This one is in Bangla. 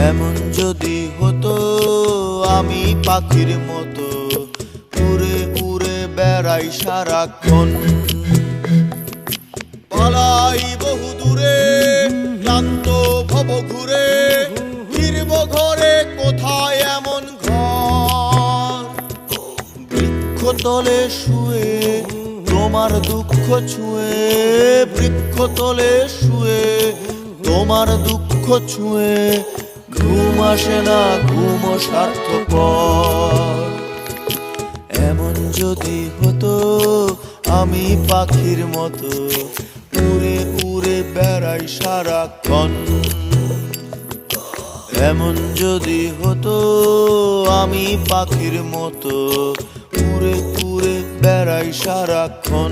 এমন যদি হতো আমি পাখির মতো উড়ে উড়ে বেড়াই সারাক্ষণ, পালাই বহু দূরে ক্লান্ত ভব ঘুরে, ফিরব ঘরে কোথায় এমন ঘর। বৃক্ষতলে শুয়ে তোমার দুঃখ ছুঁয়ে, বৃক্ষতলে শুয়ে তোমার দুঃখ ছুঁয়ে, ঘুম আসে না ঘুম স্বার্থপর। এমন যদি হতো আমি পাখির মতো উড়ে উড়ে বেড়াই সারাক্ষণ, এমন যদি হতো আমি পাখির মতো উড়ে উড়ে বেড়াই সারাক্ষণ।